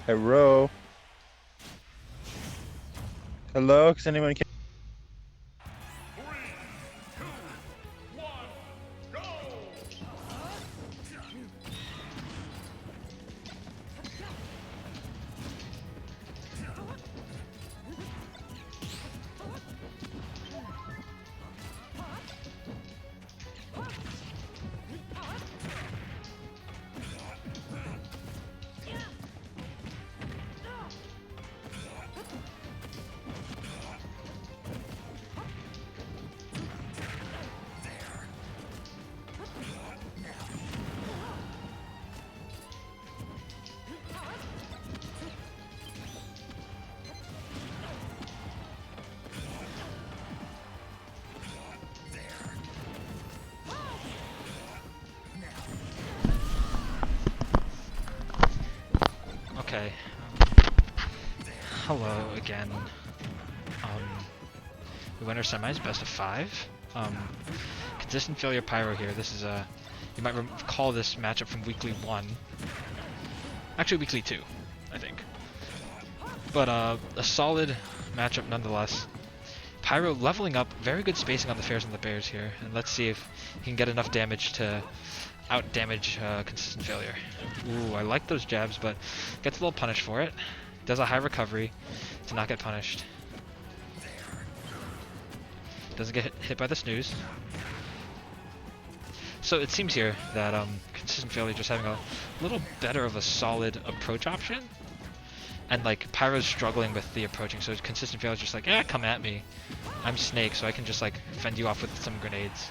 Pyro. Hello, does anyone care? Okay. Hello again. We win our semis, best of 5. Consistent failure Pyro here. This is you might recall this matchup from weekly 1. Actually, weekly 2, I think. But a solid matchup nonetheless. Pyro leveling up, very good spacing on the Fairs and the Bears here, and let's see if he can get enough damage to out-damage consistent failure. Ooh, I like those jabs, but gets a little punished for it. Does a high recovery to not get punished. Doesn't get hit by the snooze. So it seems here that consistent failure just having a little better of a solid approach option. And like Pyro's struggling with the approaching, so consistent failure's just like, yeah, come at me. I'm Snake, so I can just like fend you off with some grenades.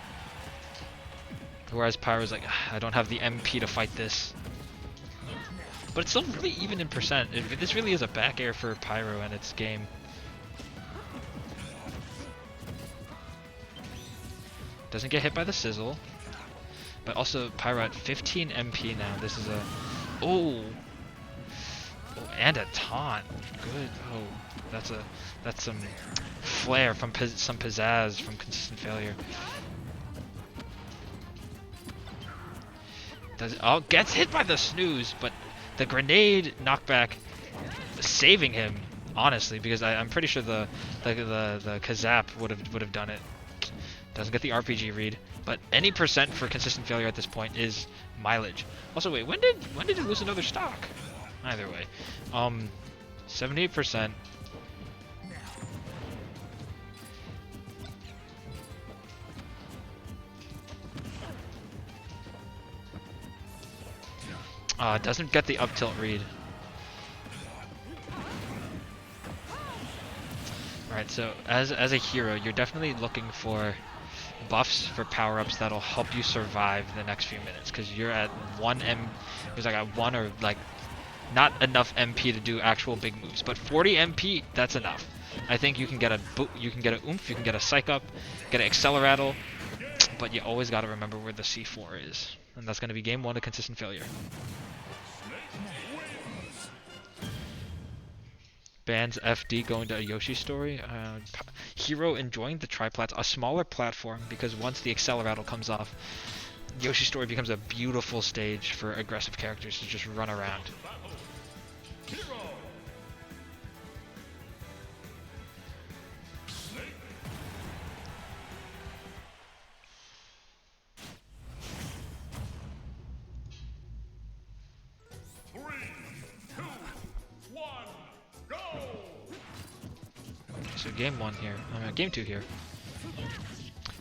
Whereas Pyro's like, I don't have the MP to fight this. But it's still really even in percent. This really is a back air for Pyro and its game. Doesn't get hit by the sizzle. But also Pyro at 15 MP now. This is a... Oh! Oh, and a taunt. Good. Oh, that's some flair from some pizzazz from consistent failure. Gets hit by the snooze, but the grenade knockback saving him, honestly, because I'm pretty sure the Kazap would have done it. Doesn't get the RPG read, but any percent for consistent failure at this point is mileage. Also, wait, when did he lose another stock? Either way, 78%. Doesn't get the up tilt read. Alright, so as a hero, you're definitely looking for buffs for power-ups that'll help you survive the next few minutes, because you're at 1 there's like a 1 or like not enough MP to do actual big moves, but 40 MP, that's enough. I think you can get a you can get a oomph, you can get a psych up, get an accelerattle, but you always got to remember where the C4 is, and that's going to be game 1 of consistent failure. Bans FD going to a Yoshi story. Hero enjoying the triplats, a smaller platform, because once the accelerattle comes off, Yoshi story becomes a beautiful stage for aggressive characters to just run around. So game 1 here, game 2 here.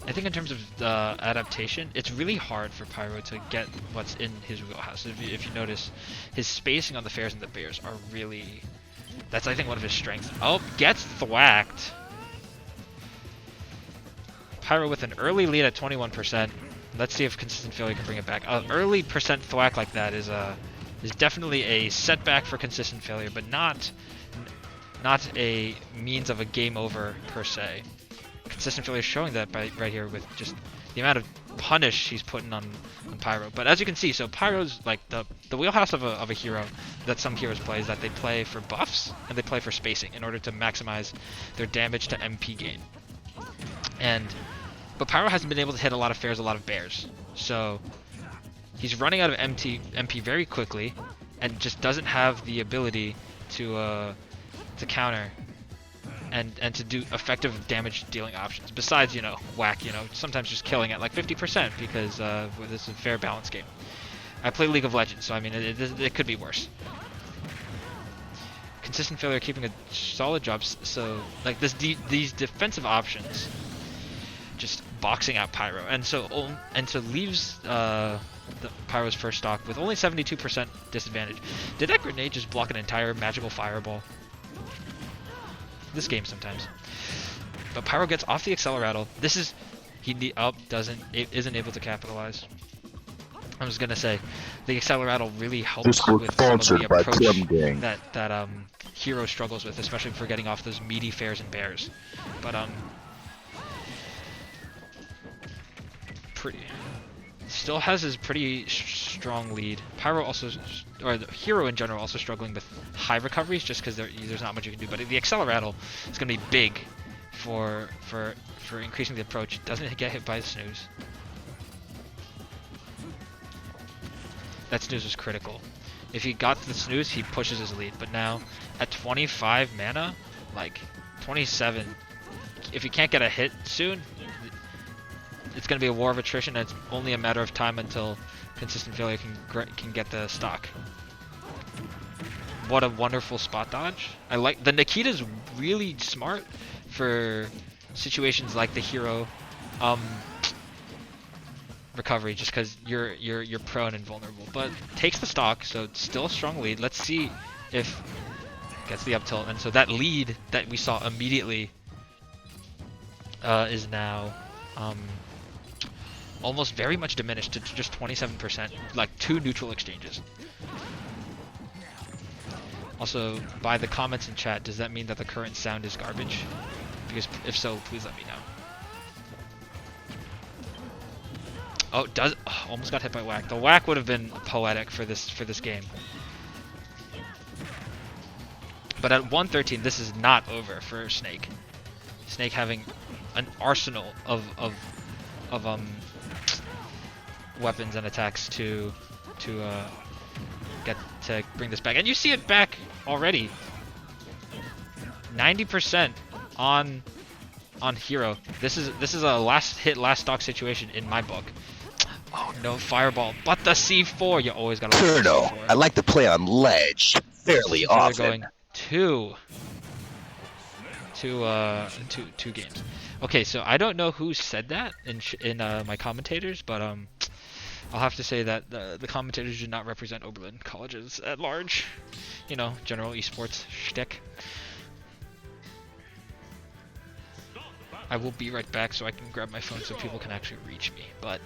I think in terms of adaptation, it's really hard for Pyro to get what's in his wheelhouse. If you notice, his spacing on the Fairs and the Bears are really... That's, I think, one of his strengths. Oh, gets thwacked. Pyro with an early lead at 21%. Let's see if consistent failure can bring it back. Early percent thwack like that is definitely a setback for consistent failure, but not a means of a game over per se. Consistent failure showing that right here with just the amount of punish he's putting on Pyro. But as you can see, so Pyro's like the wheelhouse of a hero that some heroes play is that they play for buffs and they play for spacing in order to maximize their damage to MP gain. But Pyro hasn't been able to hit a lot of fairs, a lot of bears. So he's running out of MP very quickly, and just doesn't have the ability to counter and to do effective damage dealing options. Besides, whack, sometimes just killing at like 50% because this is a fair balance game. I play League of Legends, so I mean it could be worse. Consistent failure keeping a solid job, so like these defensive options just boxing out Pyro, and so leaves the Pyro's first stock with only 72% disadvantage. Did that grenade just block an entire magical fireball? This game sometimes. But Pyro gets off the Acceleratle. This is isn't able to capitalize. I was gonna say the Acceleratle really helps with some of the approach that Hero struggles with, especially for getting off those meaty fairs and bears. But still has his pretty strong lead. Pyro also, or the Hero in general, also struggling with high recoveries just because there's not much you can do. But the Acceleratle is going to be big for increasing the approach. Doesn't get hit by the snooze. That snooze was critical. If he got the snooze, he pushes his lead. But now, at 25 mana, like 27, if he can't get a hit soon, it's going to be a war of attrition, and it's only a matter of time until Consistent Failure can get the stock. What a wonderful spot dodge. I like the Nikita's really smart for situations like the Hero recovery, just because you're prone and vulnerable. But takes the stock, so it's still a strong lead. Let's see if gets the up tilt, and so that lead that we saw immediately is now almost very much diminished to just 27%, like 2 neutral exchanges. Also, by the comments in chat, does that mean that the current sound is garbage? Because if so, please let me know. Oh, almost got hit by whack. The whack would have been poetic for this game. But at 113, this is not over for Snake. Snake having an arsenal of weapons and attacks to bring this back, and you see it back already. 90% on Hero. This is a last hit, last stock situation in my book. Oh no, fireball! But the C4, you always gotta. Pyro, I like to play on ledge fairly often. They're going two games. Okay, so I don't know who said that in my commentators, but I'll have to say that the commentators do not represent Oberlin colleges at large. General esports shtick. I will be right back so I can grab my phone so people can actually reach me. But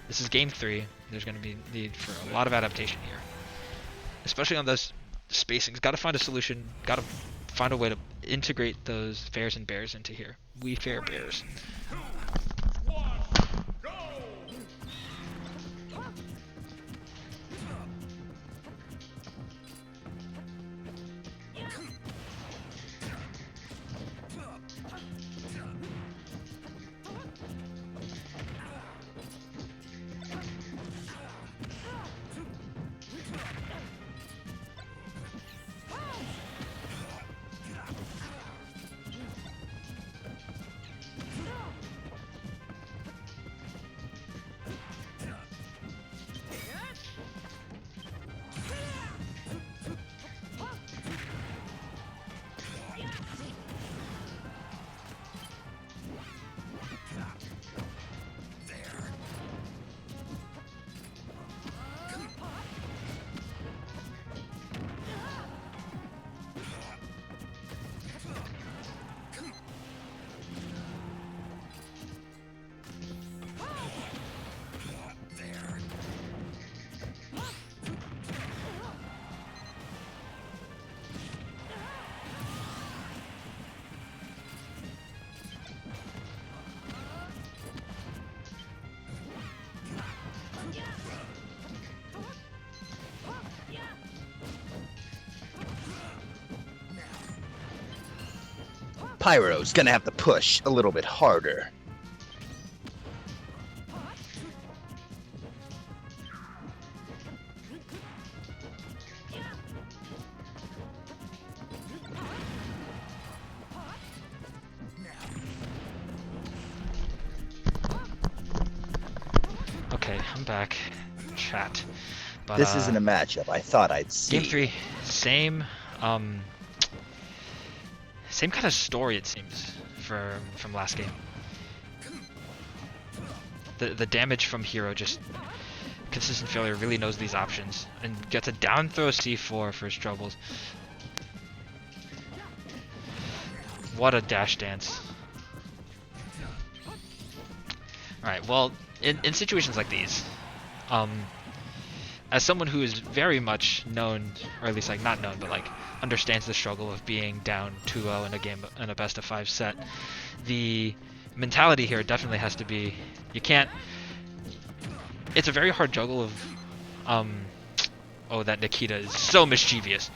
this is game 3. There's going to be need for a lot of adaptation here, especially on those spacings. Got to find a solution. Got to find a way to integrate those fairs and bears into here. We fair bears. Pyro's gonna have to push a little bit harder. Okay, I'm back. Chat. But, This isn't a matchup I thought I'd see. Game 3, same same kind of story it seems from last game. The damage from Hero, just consistent failure, really knows these options and gets a down throw C4 for his troubles. What a dash dance. Alright, well, in situations like these, as someone who is very much known, or at least like not known, but like understands the struggle of being down 2-0 in a game, in a best of 5 set, the mentality here definitely has to be, you can't, it's a very hard juggle of, oh, that Nikita is so mischievous.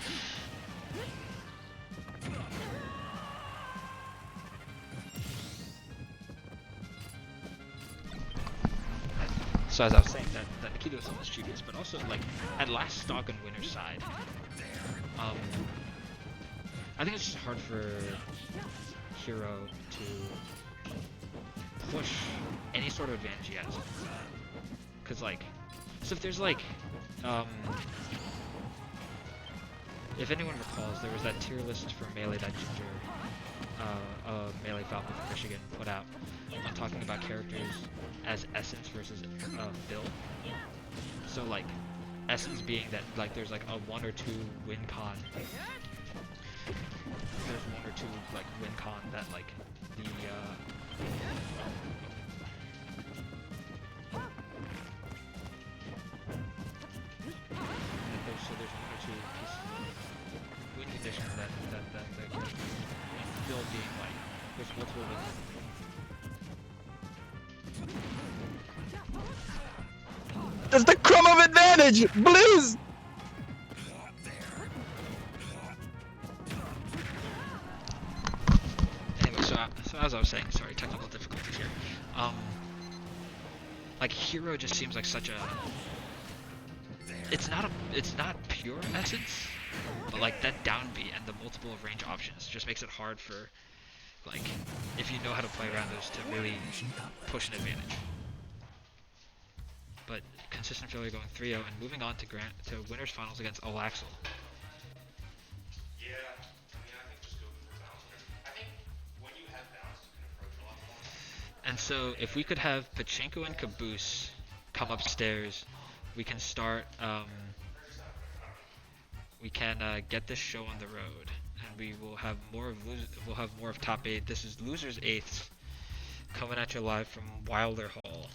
So as I was saying, that Nikita was so mischievous, but also like at last stock on winner's side, I think it's just hard for Hero to push any sort of advantage he has. Cause like, so if there's like, if anyone recalls, there was that tier list for Melee that Ginger, Melee Falcon from Michigan put out on talking about characters as Essence versus Bill. So like, Essence being that like there's like a 1 or 2 win con. There's 1 or 2 like win con that like the so there's 1 or 2 pieces of win conditions that Bill being like there's multiple wins. There's the crumb of advantage! Blues! Anyway, so as I was saying, sorry, technical difficulties here. Like Hero just seems like such a. It's not pure essence, but like that down B and the multiple range options just makes it hard for, like, if you know how to play around those to really push an advantage. But consistent failure going 3-0 and moving on to winners finals against Olaxel. Yeah, I mean, I think just go for balance. I think when you have balance, you can approach a lot more. And so if we could have Pachinko and Caboose come upstairs, we can start, we can get this show on the road, and we will have more of top 8. This is Losers 8th, coming at you live from Wilder Hall.